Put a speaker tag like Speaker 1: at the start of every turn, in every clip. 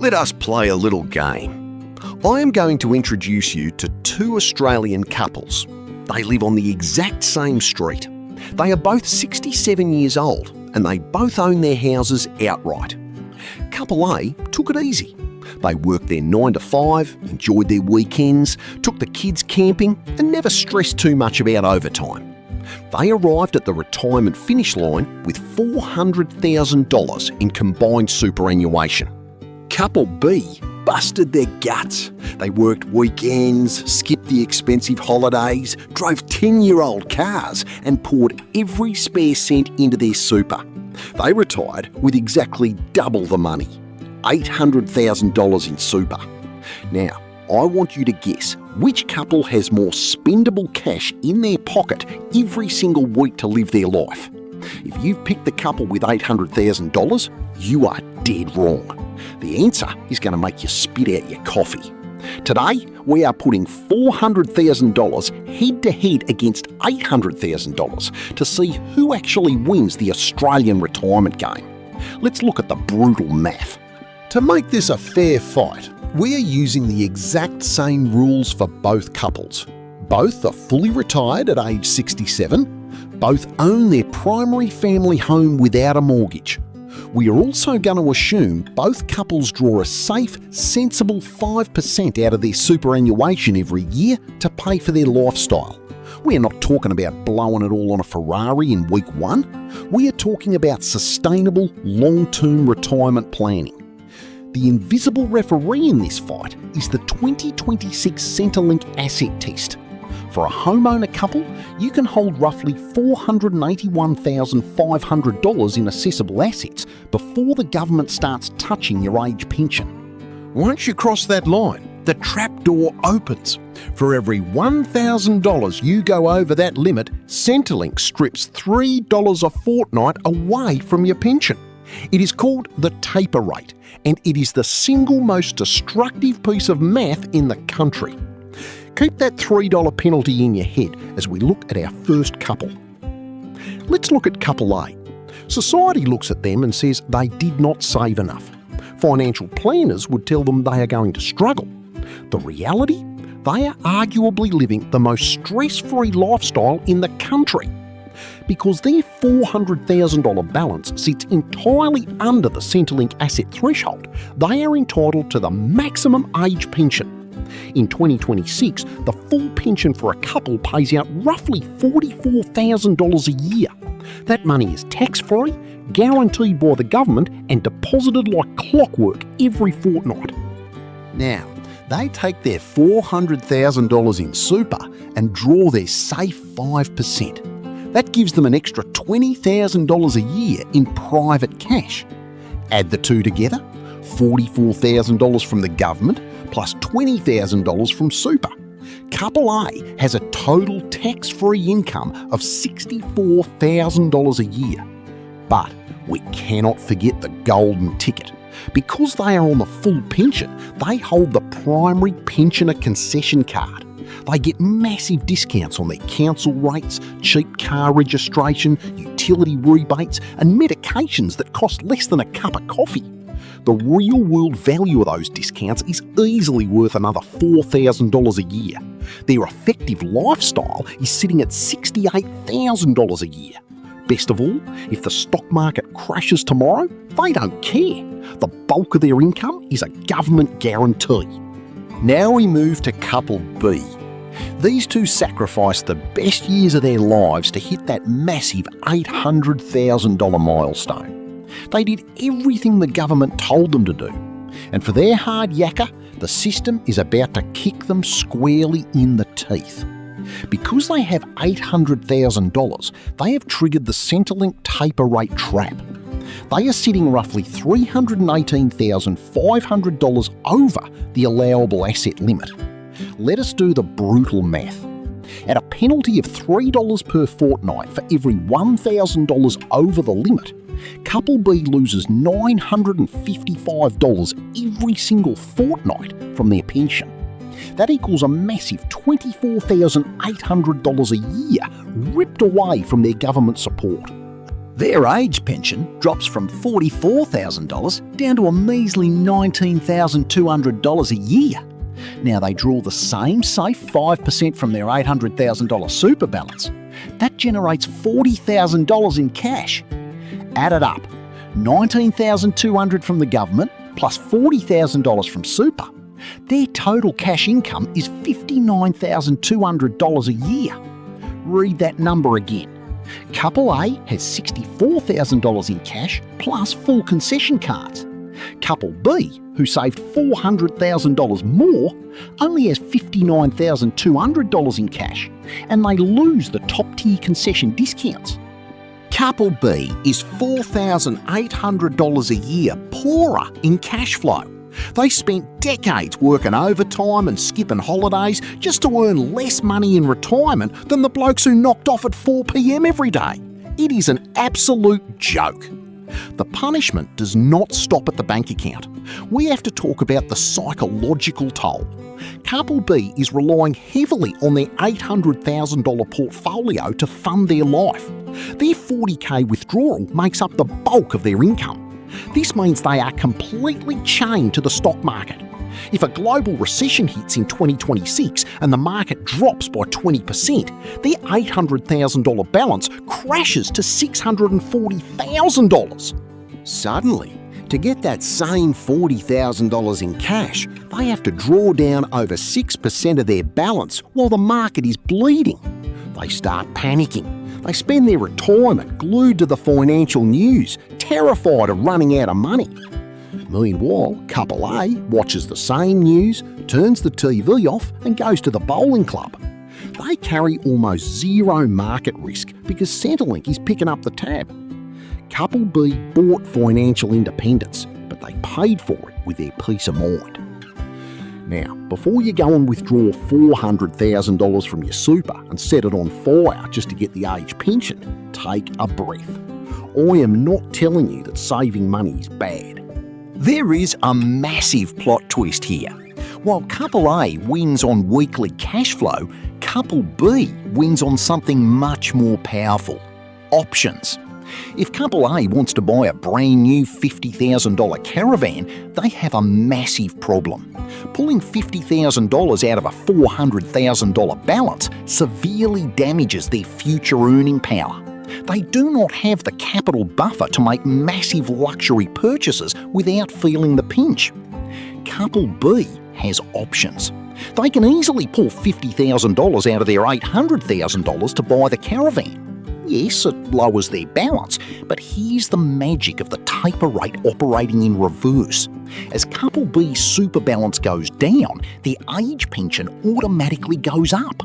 Speaker 1: Let us play a little game. I am going to introduce you to two Australian couples. They live on the exact same street. They are both 67 years old and they both own their houses outright. Couple A took it easy. They worked their 9 to 5, enjoyed their weekends, took the kids camping and never stressed too much about overtime. They arrived at the retirement finish line with $400,000 in combined superannuation. Couple B busted their guts. They worked weekends, skipped the expensive holidays, drove 10-year-old cars and poured every spare cent into their super. They retired with exactly double the money, $800,000 in super. Now, I want you to guess which couple has more spendable cash in their pocket every single week to live their life. If you've picked the couple with $800,000, you are dead wrong. The answer is going to make you spit out your coffee. Today, we are putting $400,000 head-to-head against $800,000 to see who actually wins the Australian retirement game. Let's look at the brutal math.
Speaker 2: To make this a fair fight, we are using the exact same rules for both couples. Both are fully retired at age 67. Both own their primary family home without a mortgage. We are also going to assume both couples draw a safe, sensible 5% out of their superannuation every year to pay for their lifestyle. We are not talking about blowing it all on a Ferrari in week 1. We are talking about sustainable, long-term retirement planning. The invisible referee in this fight is the 2026 Centrelink Asset Test. For a homeowner couple, you can hold roughly $481,500 in assessable assets before the government starts touching your age pension.
Speaker 1: Once you cross that line, the trapdoor opens. For every $1,000 you go over that limit, Centrelink strips $3 a fortnight away from your pension. It is called the taper rate, and it is the single most destructive piece of math in the country. Keep that $3 penalty in your head as we look at our first couple. Let's look at couple A. Society looks at them and says they did not save enough. Financial planners would tell them they are going to struggle. The reality? They are arguably living the most stress-free lifestyle in the country. Because their $400,000 balance sits entirely under the Centrelink asset threshold, they are entitled to the maximum age pension. In 2026, the full pension for a couple pays out roughly $44,000 a year. That money is tax-free, guaranteed by the government and deposited like clockwork every fortnight. Now, they take their $400,000 in super and draw their safe 5%. That gives them an extra $20,000 a year in private cash. Add the two together, $44,000 from the government plus $20,000 from super. Couple A has a total tax-free income of $64,000 a year. But we cannot forget the golden ticket. Because they are on the full pension, they hold the primary pensioner concession card. They get massive discounts on their council rates, cheap car registration, utility rebates and medications that cost less than a cup of coffee. The real-world value of those discounts is easily worth another $4,000 a year. Their effective lifestyle is sitting at $68,000 a year. Best of all, if the stock market crashes tomorrow, they don't care. The bulk of their income is a government guarantee. Now we move to couple B. These two sacrificed the best years of their lives to hit that massive $800,000 milestone. They did everything the government told them to do. And for their hard yakka, the system is about to kick them squarely in the teeth. Because they have $800,000, they have triggered the Centrelink taper rate trap. They are sitting roughly $318,500 over the allowable asset limit. Let us do the brutal math. At a penalty of $3 per fortnight for every $1,000 over the limit, Couple B loses $955 every single fortnight from their pension. That equals a massive $24,800 a year ripped away from their government support.
Speaker 3: Their age pension drops from $44,000 down to a measly $19,200 a year. Now they draw the same safe 5% from their $800,000 super balance. That generates $40,000 in cash. Add it up, $19,200 from the government plus $40,000 from super. Their total cash income is $59,200 a year. Read that number again. Couple A has $64,000 in cash plus full concession cards. Couple B, who saved $400,000 more, only has $59,200 in cash, and they lose the top-tier concession discounts. Couple B is $4,800 a year poorer in cash flow. They spent decades working overtime and skipping holidays just to earn less money in retirement than the blokes who knocked off at 4 p.m. every day. It is an absolute joke. The punishment does not stop at the bank account. We have to talk about the psychological toll. Couple B is relying heavily on their $800,000 portfolio to fund their life. Their $40,000 withdrawal makes up the bulk of their income. This means they are completely chained to the stock market. If a global recession hits in 2026 and the market drops by 20%, their $800,000 balance crashes to $640,000. Suddenly, to get that same $40,000 in cash, they have to draw down over 6% of their balance while the market is bleeding. They start panicking. They spend their retirement glued to the financial news, terrified of running out of money. Meanwhile, Couple A watches the same news, turns the TV off and goes to the bowling club. They carry almost zero market risk because Centrelink is picking up the tab. Couple B bought financial independence, but they paid for it with their peace of mind. Now, before you go and withdraw $400,000 from your super and set it on fire just to get the age pension, take a breath. I am not telling you that saving money is bad. There is a massive plot twist here. While Couple A wins on weekly cash flow, Couple B wins on something much more powerful: options. If Couple A wants to buy a brand new $50,000 caravan, they have a massive problem. Pulling $50,000 out of a $400,000 balance severely damages their future earning power. They do not have the capital buffer to make massive luxury purchases without feeling the pinch. Couple B has options. They can easily pull $50,000 out of their $800,000 to buy the caravan. Yes, it lowers their balance, but here's the magic of the taper rate operating in reverse. As Couple B's super balance goes down, their age pension automatically goes up.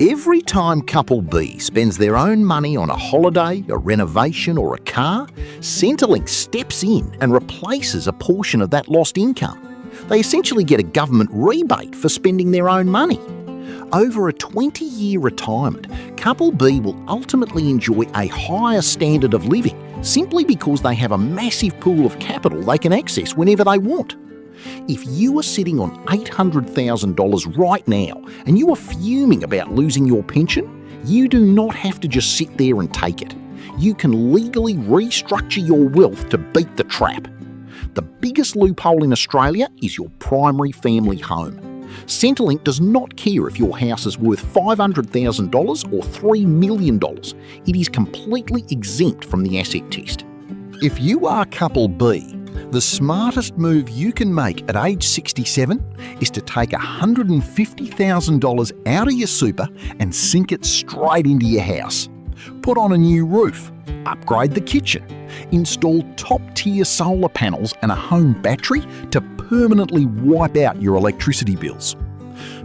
Speaker 3: Every time Couple B spends their own money on a holiday, a renovation or a car, Centrelink steps in and replaces a portion of that lost income. They essentially get a government rebate for spending their own money. Over a 20-year retirement, Couple B will ultimately enjoy a higher standard of living simply because they have a massive pool of capital they can access whenever they want. If you are sitting on $800,000 right now and you are fuming about losing your pension, you do not have to just sit there and take it. You can legally restructure your wealth to beat the trap. The biggest loophole in Australia is your primary family home. Centrelink does not care if your house is worth $500,000 or $3 million. It is completely exempt from the asset test. If you are Couple B, the smartest move you can make at age 67 is to take $150,000 out of your super and sink it straight into your house. Put on a new roof, upgrade the kitchen, install top-tier solar panels and a home battery to permanently wipe out your electricity bills.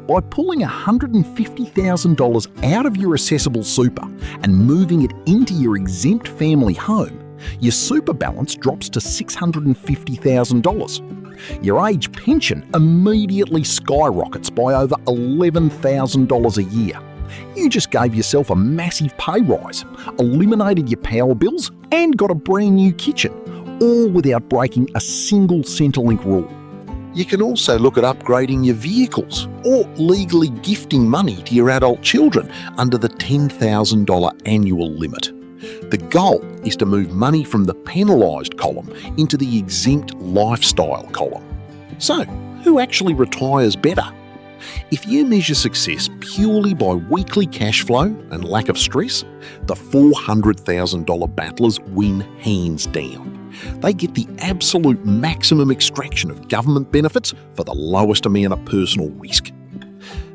Speaker 3: By pulling $150,000 out of your assessable super and moving it into your exempt family home, your super balance drops to $650,000. Your age pension immediately skyrockets by over $11,000 a year. You just gave yourself a massive pay rise, eliminated your power bills, and got a brand new kitchen, all without breaking a single Centrelink rule. You can also look at upgrading your vehicles or legally gifting money to your adult children under the $10,000 annual limit.
Speaker 2: The goal is to move money from the penalised column into the exempt lifestyle column. So, who actually retires better? If you measure success purely by weekly cash flow and lack of stress, the $400,000 battlers win hands down. They get the absolute maximum extraction of government benefits for the lowest amount of personal risk.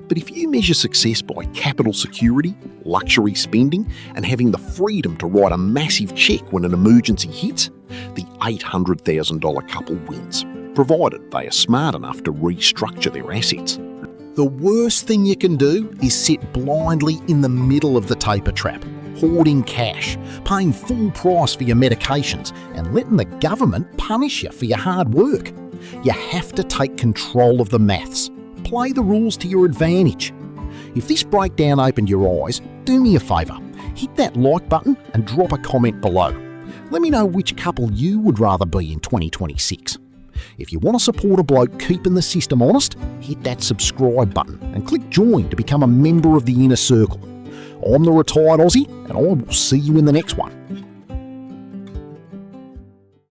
Speaker 2: But if you measure success by capital security, luxury spending, and having the freedom to write a massive cheque when an emergency hits, the $800,000 couple wins, provided they are smart enough to restructure their assets.
Speaker 3: The worst thing you can do is sit blindly in the middle of the taper trap, hoarding cash, paying full price for your medications, and letting the government punish you for your hard work. You have to take control of the maths. Play the rules to your advantage. If this breakdown opened your eyes, do me a favour. Hit that like button and drop a comment below. Let me know which couple you would rather be in 2026. If you want to support a bloke keeping the system honest, hit that subscribe button and click join to become a member of the inner circle. I'm the Retired Aussie, and I will see you in the next one.